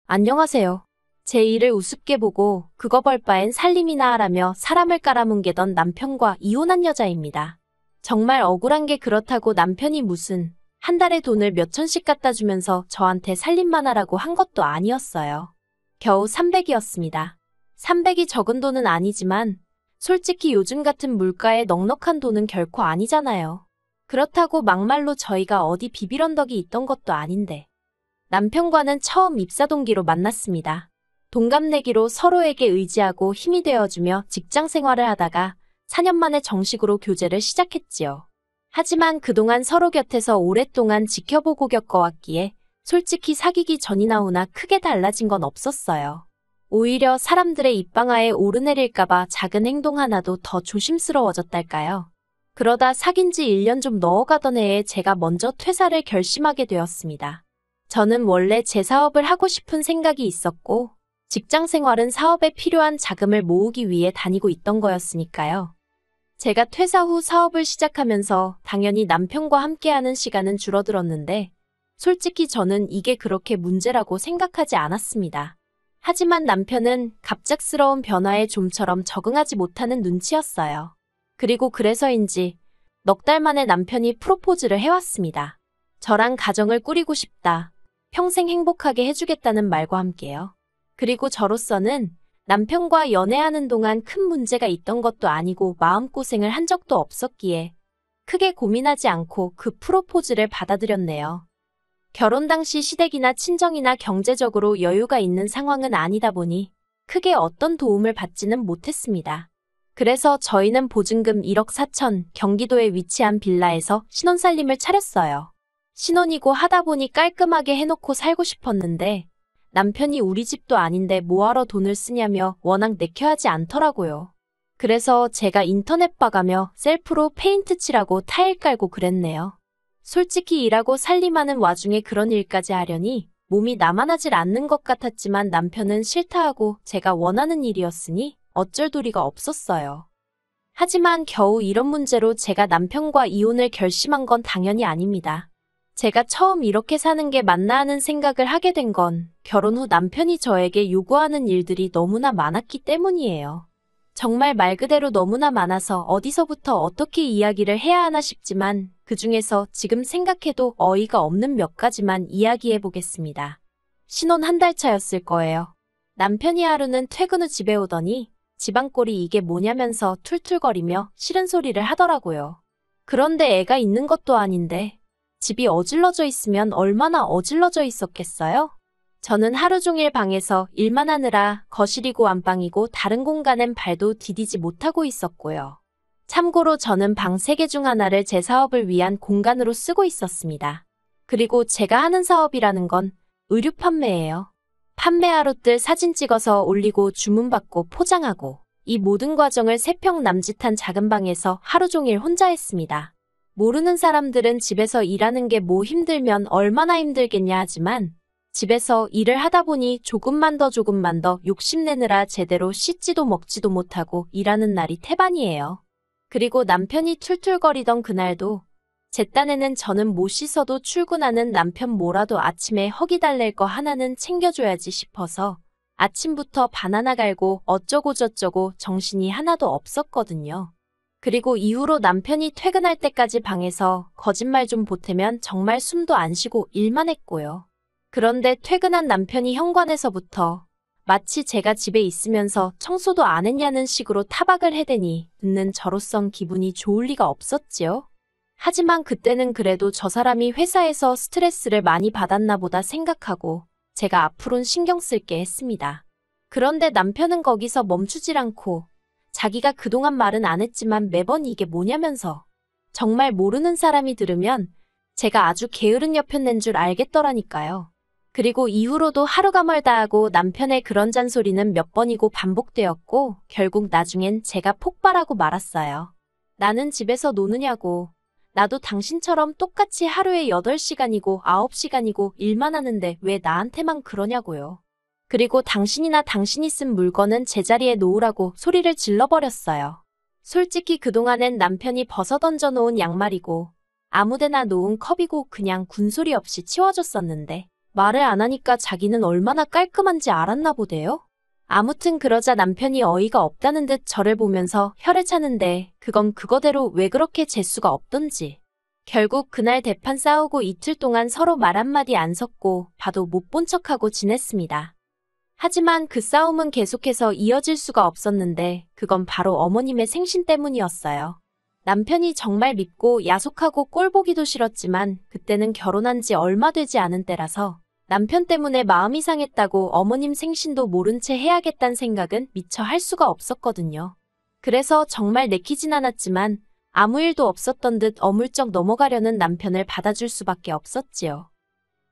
안녕하세요. 제 일을 우습게 보고 그거 벌 바엔 살림이나 하라며 사람을 깔아뭉개던 남편과 이혼한 여자입니다. 정말 억울한 게 그렇다고 남편이 무슨 한 달에 돈을 몇 천씩 갖다 주면서 저한테 살림만 하라고 한 것도 아니었어요. 겨우 300이었습니다. 300이 적은 돈은 아니지만 솔직히 요즘 같은 물가에 넉넉한 돈은 결코 아니잖아요. 그렇다고 막말로 저희가 어디 비빌 언덕이 있던 것도 아닌데. 남편과는 처음 입사 동기로 만났습니다. 동갑내기로 서로에게 의지하고 힘이 되어주며 직장 생활을 하다가 4년 만에 정식으로 교제를 시작했지요. 하지만 그동안 서로 곁에서 오랫동안 지켜보고 겪어왔기에 솔직히 사귀기 전이나 후나 크게 달라진 건 없었어요. 오히려 사람들의 입방아에 오르내릴까봐 작은 행동 하나도 더 조심스러워졌달까요. 그러다 사귄 지 1년 좀 넘어가던 해에 제가 먼저 퇴사를 결심하게 되었습니다. 저는 원래 제 사업을 하고 싶은 생각이 있었고 직장 생활은 사업에 필요한 자금을 모으기 위해 다니고 있던 거였으니까요. 제가 퇴사 후 사업을 시작하면서 당연히 남편과 함께하는 시간은 줄어들었는데 솔직히 저는 이게 그렇게 문제라고 생각하지 않았습니다. 하지만 남편은 갑작스러운 변화에 좀처럼 적응하지 못하는 눈치였어요. 그리고 그래서인지 넉 달 만에 남편이 프로포즈를 해왔습니다. 저랑 가정을 꾸리고 싶다. 평생 행복하게 해주겠다는 말과 함께요. 그리고 저로서는 남편과 연애하는 동안 큰 문제가 있던 것도 아니고 마음고생을 한 적도 없었기에 크게 고민하지 않고 그 프로포즈를 받아들였네요. 결혼 당시 시댁이나 친정이나 경제적으로 여유가 있는 상황은 아니다 보니 크게 어떤 도움을 받지는 못했습니다. 그래서 저희는 보증금 1억 4천 경기도에 위치한 빌라에서 신혼살림을 차렸어요. 신혼이고 하다 보니 깔끔하게 해놓고 살고 싶었는데 남편이 우리 집도 아닌데 뭐하러 돈을 쓰냐며 워낙 내켜하지 않더라고요. 그래서 제가 인터넷 봐가며 셀프로 페인트 칠하고 타일 깔고 그랬네요. 솔직히 일하고 살림하는 와중에 그런 일까지 하려니 몸이 나만하질 않는 것 같았지만 남편은 싫다 하고 제가 원하는 일이었으니 어쩔 도리가 없었어요. 하지만 겨우 이런 문제로 제가 남편과 이혼을 결심한 건 당연히 아닙니다. 제가 처음 이렇게 사는 게 맞나 하는 생각을 하게 된 건 결혼 후 남편이 저에게 요구하는 일들이 너무나 많았기 때문이에요. 정말 말 그대로 너무나 많아서 어디서부터 어떻게 이야기를 해야 하나 싶지만 그중에서 지금 생각해도 어이가 없는 몇 가지만 이야기해 보겠습니다. 신혼 한 달 차였을 거예요. 남편이 하루는 퇴근 후 집에 오더니 지방꼴이 이게 뭐냐면서 툴툴거리며 싫은 소리를 하더라고요. 그런데 애가 있는 것도 아닌데 집이 어질러져 있으면 얼마나 어질러져 있었겠어요? 저는 하루 종일 방에서 일만 하느라 거실이고 안방이고 다른 공간엔 발도 디디지 못하고 있었고요. 참고로 저는 방 3개 중 하나를 제 사업을 위한 공간으로 쓰고 있었습니다. 그리고 제가 하는 사업이라는 건 의류 판매예요. 판매하루들 사진 찍어서 올리고 주문받고 포장하고 이 모든 과정을 3평 남짓한 작은 방에서 하루 종일 혼자 했습니다. 모르는 사람들은 집에서 일하는 게 뭐 힘들면 얼마나 힘들겠냐 하지만 집에서 일을 하다 보니 조금만 더 욕심내느라 제대로 씻지도 먹지도 못하고 일하는 날이 태반이에요. 그리고 남편이 툴툴거리던 그날도 제 딴에는 저는 못 씻어도 출근하는 남편 뭐라도 아침에 허기 달랠 거 하나는 챙겨줘야지 싶어서 아침부터 바나나 갈고 어쩌고 저쩌고 정신이 하나도 없었거든요. 그리고 이후로 남편이 퇴근할 때까지 방에서 거짓말 좀 보태면 정말 숨도 안 쉬고 일만 했고요. 그런데 퇴근한 남편이 현관에서부터 마치 제가 집에 있으면서 청소도 안 했냐는 식으로 타박을 해대니 듣는 저로선 기분이 좋을 리가 없었지요. 하지만 그때는 그래도 저 사람이 회사에서 스트레스를 많이 받았나 보다 생각하고 제가 앞으론 신경 쓸게 했습니다. 그런데 남편은 거기서 멈추질 않고 자기가 그동안 말은 안 했지만 매번 이게 뭐냐면서 정말 모르는 사람이 들으면 제가 아주 게으른 여편 낸 줄 알겠더라니까요. 그리고 이후로도 하루가 멀다 하고 남편의 그런 잔소리는 몇 번이고 반복되었고 결국 나중엔 제가 폭발하고 말았어요. 나는 집에서 노느냐고. 나도 당신처럼 똑같이 하루에 8시간이고 9시간이고 일만 하는데 왜 나한테만 그러냐고요. 그리고 당신이나 당신이 쓴 물건은 제자리에 놓으라고 소리를 질러버렸어요. 솔직히 그동안엔 남편이 벗어던져 놓은 양말이고 아무데나 놓은 컵이고 그냥 군소리 없이 치워줬었는데 말을 안 하니까 자기는 얼마나 깔끔한지 알았나 보대요. 아무튼 그러자 남편이 어이가 없다는 듯 저를 보면서 혀를 차는데 그건 그거대로 왜 그렇게 재수가 없던지. 결국 그날 대판 싸우고 이틀 동안 서로 말 한마디 안 섞고 봐도 못 본 척하고 지냈습니다. 하지만 그 싸움은 계속해서 이어질 수가 없었는데 그건 바로 어머님의 생신 때문이었어요. 남편이 정말 밉고 야속하고 꼴보기도 싫었지만 그때는 결혼한 지 얼마 되지 않은 때라서 남편 때문에 마음이 상했다고 어머님 생신도 모른 채 해야겠다는 생각은 미처 할 수가 없었거든요. 그래서 정말 내키진 않았지만 아무 일도 없었던 듯 어물쩍 넘어가려는 남편을 받아줄 수밖에 없었지요.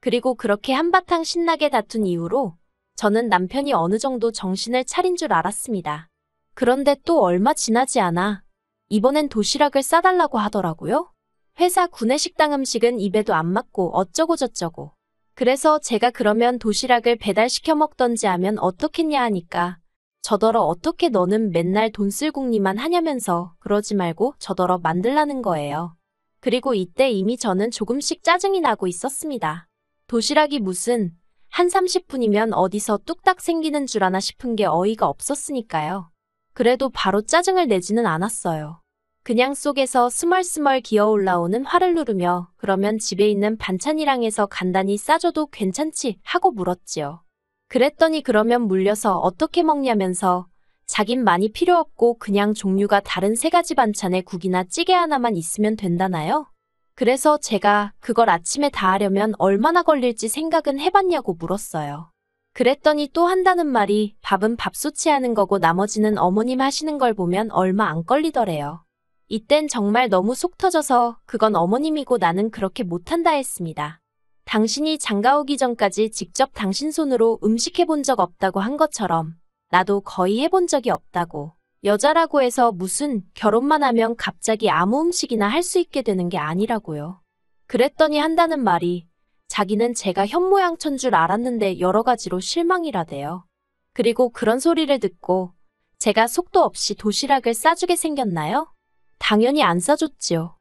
그리고 그렇게 한바탕 신나게 다툰 이후로 저는 남편이 어느 정도 정신을 차린 줄 알았습니다. 그런데 또 얼마 지나지 않아 이번엔 도시락을 싸달라고 하더라고요. 회사 구내식당 음식은 입에도 안 맞고 어쩌고 저쩌고. 그래서 제가 그러면 도시락을 배달시켜 먹던지 하면 어떻겠냐 하니까 저더러 어떻게 너는 맨날 돈 쓸 궁리만 하냐면서 그러지 말고 저더러 만들라는 거예요. 그리고 이때 이미 저는 조금씩 짜증이 나고 있었습니다. 도시락이 무슨 한 30분이면 어디서 뚝딱 생기는 줄 아나 싶은 게 어이가 없었으니까요. 그래도 바로 짜증을 내지는 않았어요. 그냥 속에서 스멀스멀 기어 올라오는 화를 누르며 그러면 집에 있는 반찬이랑 해서 간단히 싸줘도 괜찮지 하고 물었지요. 그랬더니 그러면 물려서 어떻게 먹냐면서 자긴 많이 필요 없고 그냥 종류가 다른 3가지 반찬에 국이나 찌개 하나만 있으면 된다나요? 그래서 제가 그걸 아침에 다 하려면 얼마나 걸릴지 생각은 해봤냐고 물었어요. 그랬더니 또 한다는 말이 밥은 밥솥이 하는 거고 나머지는 어머님 하시는 걸 보면 얼마 안 걸리더래요. 이땐 정말 너무 속 터져서 그건 어머님이고 나는 그렇게 못한다 했습니다. 당신이 장가 오기 전까지 직접 당신 손으로 음식 해본 적 없다고 한 것처럼 나도 거의 해본 적이 없다고. 여자라고 해서 무슨 결혼만 하면 갑자기 아무 음식이나 할 수 있게 되는 게 아니라고요. 그랬더니 한다는 말이 자기는 제가 현모양처인 줄 알았는데 여러 가지로 실망이라대요. 그리고 그런 소리를 듣고 제가 속도 없이 도시락을 싸주게 생겼나요? 당연히 안 싸줬지요.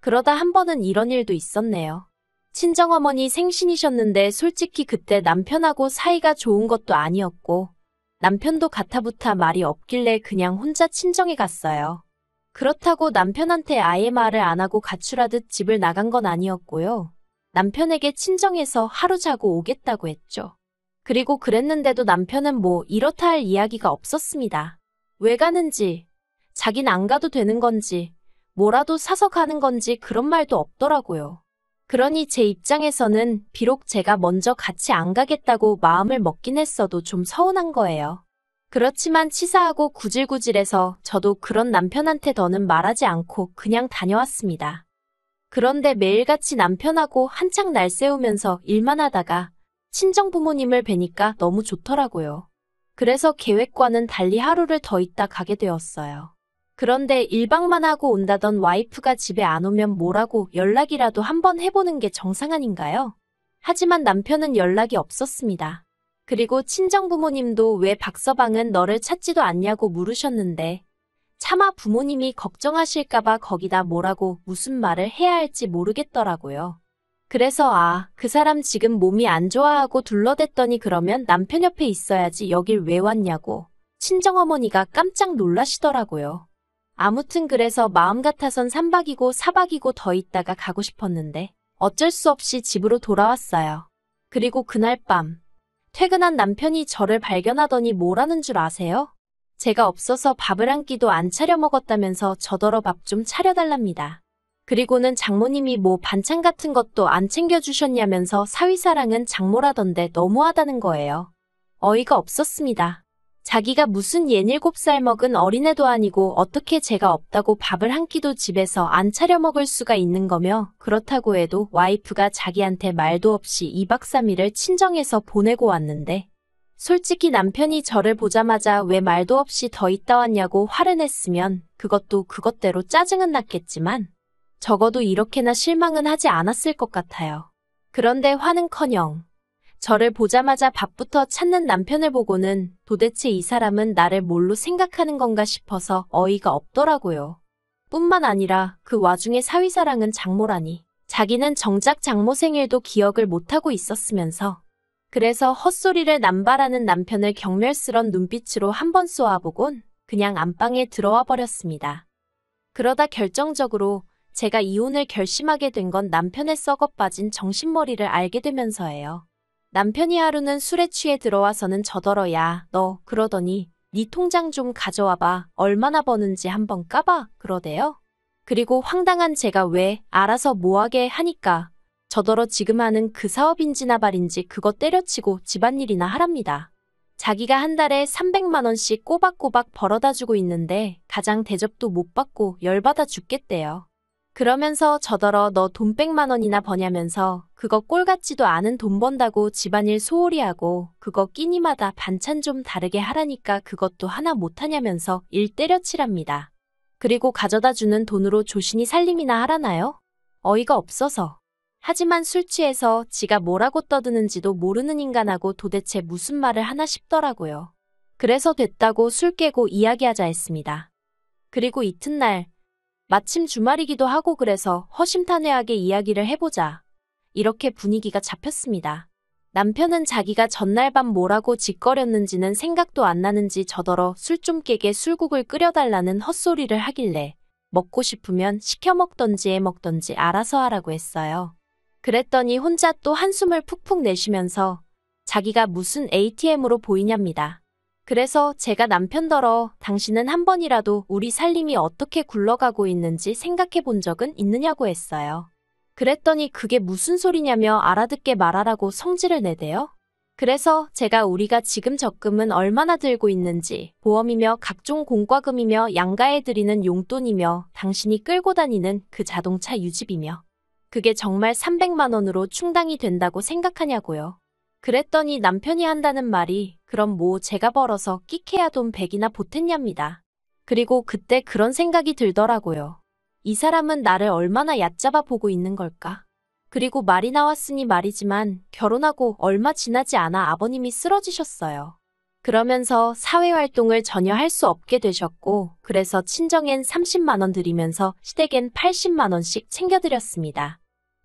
그러다 한 번은 이런 일도 있었네요. 친정어머니 생신이셨는데 솔직히 그때 남편하고 사이가 좋은 것도 아니었고 남편도 가타부타 말이 없길래 그냥 혼자 친정에 갔어요. 그렇다고 남편한테 아예 말을 안 하고 가출하듯 집을 나간 건 아니었고요. 남편에게 친정에서 하루 자고 오겠다고 했죠. 그리고 그랬는데도 남편은 뭐 이렇다 할 이야기가 없었습니다. 왜 가는지, 자긴 안 가도 되는 건지, 뭐라도 사서 가는 건지 그런 말도 없더라고요. 그러니 제 입장에서는 비록 제가 먼저 같이 안 가겠다고 마음을 먹긴 했어도 좀 서운한 거예요. 그렇지만 치사하고 구질구질해서 저도 그런 남편한테 더는 말하지 않고 그냥 다녀왔습니다. 그런데 매일같이 남편하고 한창 날 세우면서 일만 하다가 친정 부모님을 뵈니까 너무 좋더라고요. 그래서 계획과는 달리 하루를 더 있다 가게 되었어요. 그런데 1박만 하고 온다던 와이프가 집에 안 오면 뭐라고 연락이라도 한번 해보는 게 정상 아닌가요? 하지만 남편은 연락이 없었습니다. 그리고 친정 부모님도 왜 박서방은 너를 찾지도 않냐고 물으셨는데 차마 부모님이 걱정하실까봐 거기다 뭐라고 무슨 말을 해야 할지 모르겠더라고요. 그래서 그 사람 지금 몸이 안 좋아하고 둘러댔더니 그러면 남편 옆에 있어야지 여길 왜 왔냐고 친정어머니가 깜짝 놀라시더라고요. 아무튼 그래서 마음 같아선 3박이고 4박이고 더 있다가 가고 싶었는데 어쩔 수 없이 집으로 돌아왔어요. 그리고 그날 밤 퇴근한 남편이 저를 발견하더니 뭐라는 줄 아세요? 제가 없어서 밥을 한 끼도 안 차려 먹었다면서 저더러 밥 좀 차려달랍니다. 그리고는 장모님이 뭐 반찬 같은 것도 안 챙겨주셨냐면서 사위사랑은 장모라던데 너무하다는 거예요. 어이가 없었습니다. 자기가 무슨 67살 먹은 어린애도 아니고 어떻게 제가 없다고 밥을 한 끼도 집에서 안 차려 먹을 수가 있는 거며 그렇다고 해도 와이프가 자기한테 말도 없이 2박 3일을 친정에서 보내고 왔는데 솔직히 남편이 저를 보자마자 왜 말도 없이 더 있다 왔냐고 화를 냈으면 그것도 그것대로 짜증은 났겠지만 적어도 이렇게나 실망은 하지 않았을 것 같아요. 그런데 화는커녕 저를 보자마자 밥부터 찾는 남편을 보고는 도대체 이 사람은 나를 뭘로 생각하는 건가 싶어서 어이가 없더라고요. 뿐만 아니라 그 와중에 사위사랑은 장모라니 자기는 정작 장모 생일도 기억을 못하고 있었으면서. 그래서 헛소리를 남발하는 남편을 경멸스런 눈빛으로 한번 쏘아보곤 그냥 안방에 들어와 버렸습니다. 그러다 결정적으로 제가 이혼을 결심하게 된 건 남편의 썩어 빠진 정신머리를 알게 되면서예요. 남편이 하루는 술에 취해 들어와서는 저더러 야, 너 그러더니 네 통장 좀 가져와봐. 얼마나 버는지 한번 까봐. 그러대요. 그리고 황당한 제가 왜 알아서 뭐하게 하니까 저더러 지금 하는 그 사업인지나 발인지 그거 때려치고 집안일이나 하랍니다. 자기가 한 달에 300만 원씩 꼬박꼬박 벌어다 주고 있는데 가장 대접도 못 받고 열받아 죽겠대요. 그러면서 저더러 너 돈 100만 원이나 버냐면서 그거 꼴 같지도 않은 돈 번다고 집안일 소홀히 하고 그거 끼니마다 반찬 좀 다르게 하라니까 그것도 하나 못하냐면서 일 때려치랍니다. 그리고 가져다 주는 돈으로 조신이 살림이나 하라나요? 어이가 없어서. 하지만 술 취해서 지가 뭐라고 떠드는지도 모르는 인간하고 도대체 무슨 말을 하나 싶더라고요. 그래서 됐다고 술 깨고 이야기하자 했습니다. 그리고 이튿날 마침 주말이기도 하고 그래서 허심탄회하게 이야기를 해보자. 이렇게 분위기가 잡혔습니다. 남편은 자기가 전날 밤 뭐라고 짓거렸는지는 생각도 안 나는지 저더러 술 좀 깨게 술국을 끓여달라는 헛소리를 하길래 먹고 싶으면 시켜 먹던지 해 먹던지 알아서 하라고 했어요. 그랬더니 혼자 또 한숨을 푹푹 내쉬면서 자기가 무슨 ATM으로 보이냐입니다. 그래서 제가 남편더러 당신은 한 번이라도 우리 살림이 어떻게 굴러가고 있는지 생각해 본 적은 있느냐고 했어요. 그랬더니 그게 무슨 소리냐며 알아듣게 말하라고 성질을 내대요. 그래서 제가 우리가 지금 적금은 얼마나 들고 있는지 보험이며 각종 공과금이며 양가에 드리는 용돈이며 당신이 끌고 다니는 그 자동차 유지비며 그게 정말 300만 원으로 충당이 된다고 생각하냐고요. 그랬더니 남편이 한다는 말이 그럼 뭐 제가 벌어서 끽해야 돈 100이나 보탰냐입니다. 그리고 그때 그런 생각이 들더라고요. 이 사람은 나를 얼마나 얕잡아 보고 있는 걸까? 그리고 말이 나왔으니 말이지만 결혼하고 얼마 지나지 않아 아버님이 쓰러지셨어요. 그러면서 사회활동을 전혀 할 수 없게 되셨고 그래서 친정엔 30만 원 드리면서 시댁엔 80만 원씩 챙겨드렸습니다.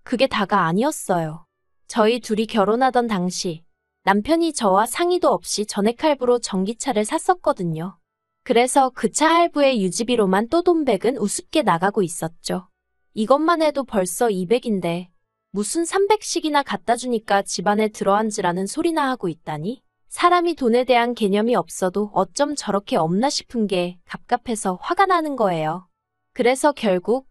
그게 다가 아니었어요. 저희 둘이 결혼하던 당시 남편이 저와 상의도 없이 전액 할부로 전기차를 샀었거든요. 그래서 그 차 할부의 유지비로만 또 돈 100은 우습게 나가고 있었죠. 이것만 해도 벌써 200인데 무슨 300씩이나 갖다 주니까 집안에 들어앉으라는 소리나 하고 있다니? 사람이 돈에 대한 개념이 없어도 어쩜 저렇게 없나 싶은 게 갑갑해서 화가 나는 거예요. 그래서 결국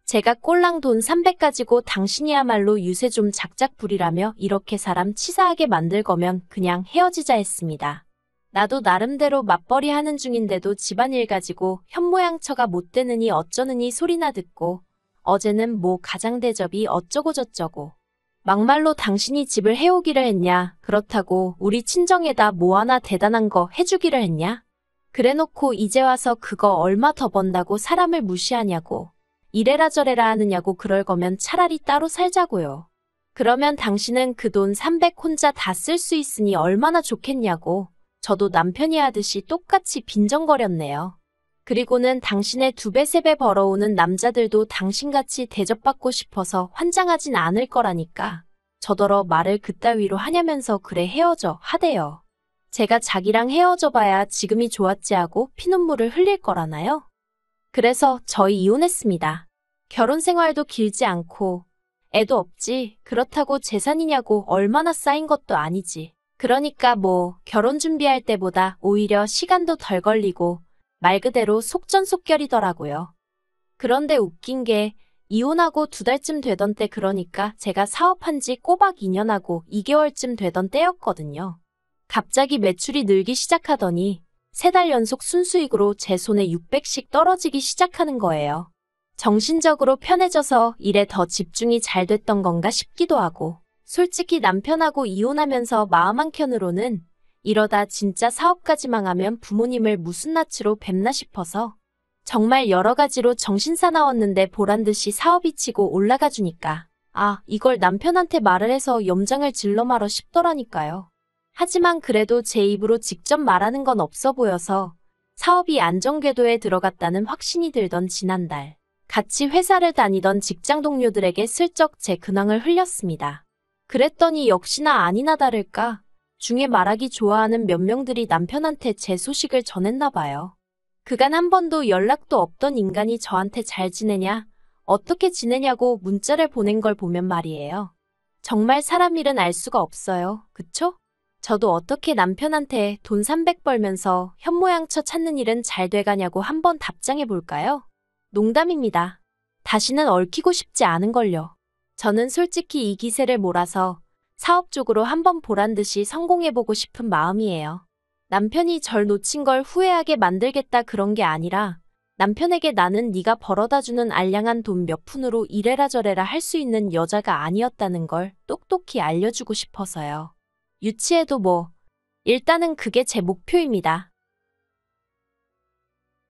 제가 꼴랑 돈 300 가지고 당신이야말로 유세 좀 작작 부리라며 이렇게 사람 치사하게 만들 거면 그냥 헤어지자 했습니다. 나도 나름대로 맞벌이 하는 중인데도 집안일 가지고 현모양처가 못 되느니 어쩌느니 소리나 듣고 어제는 뭐 가장대접이 어쩌고 저쩌고 막말로 당신이 집을 해오기를 했냐 그렇다고 우리 친정에다 뭐 하나 대단한 거 해주기를 했냐 그래놓고 이제 와서 그거 얼마 더 번다고 사람을 무시하냐고 이래라 저래라 하느냐고 그럴 거면 차라리 따로 살자고요. 그러면 당신은 그 돈 300 혼자 다 쓸 수 있으니 얼마나 좋겠냐고 저도 남편이 하듯이 똑같이 빈정거렸네요. 그리고는 당신의 2배, 3배 벌어오는 남자들도 당신같이 대접받고 싶어서 환장하진 않을 거라니까. 저더러 말을 그따위로 하냐면서 그래 헤어져 하대요. 제가 자기랑 헤어져 봐야 지금이 좋았지 하고 피눈물을 흘릴 거라나요? 그래서 저희 이혼했습니다. 결혼 생활도 길지 않고 애도 없지. 그렇다고 재산이냐고 얼마나 쌓인 것도 아니지. 그러니까 뭐 결혼 준비할 때보다 오히려 시간도 덜 걸리고 말 그대로 속전속결이더라고요. 그런데 웃긴 게 이혼하고 2달쯤 되던 때 그러니까 제가 사업한 지 꼬박 2년하고 2개월쯤 되던 때였거든요. 갑자기 매출이 늘기 시작하더니 3달 연속 순수익으로 제 손에 600씩 떨어지기 시작하는 거예요. 정신적으로 편해져서 일에 더 집중이 잘 됐던 건가 싶기도 하고 솔직히 남편하고 이혼하면서 마음 한켠으로는 이러다 진짜 사업까지 망하면 부모님을 무슨 낯으로 뵙나 싶어서 정말 여러 가지로 정신사나웠는데 보란듯이 사업이 치고 올라가 주니까 아, 이걸 남편한테 말을 해서 염장을 질러 말어 싶더라니까요. 하지만 그래도 제 입으로 직접 말하는 건 없어 보여서 사업이 안정궤도에 들어갔다는 확신이 들던 지난달 같이 회사를 다니던 직장 동료들에게 슬쩍 제 근황을 흘렸습니다. 그랬더니 역시나 아니나 다를까 중에 말하기 좋아하는 몇 명들이 남편한테 제 소식을 전했나 봐요. 그간 한 번도 연락도 없던 인간이 저한테 잘 지내냐, 어떻게 지내냐고 문자를 보낸 걸 보면 말이에요. 정말 사람 일은 알 수가 없어요. 그쵸? 저도 어떻게 남편한테 돈 300 벌면서 현모양처 찾는 일은 잘 돼가냐고 한번 답장해 볼까요? 농담입니다. 다시는 얽히고 싶지 않은걸요. 저는 솔직히 이 기세를 몰아서 사업 쪽으로 한번 보란 듯이 성공해보고 싶은 마음이에요. 남편이 절 놓친 걸 후회하게 만들겠다 그런 게 아니라 남편에게 나는 네가 벌어다주는 알량한 돈 몇 푼으로 이래라 저래라 할 수 있는 여자가 아니었다는 걸 똑똑히 알려주고 싶어서요. 유치해도 뭐. 일단은 그게 제 목표입니다.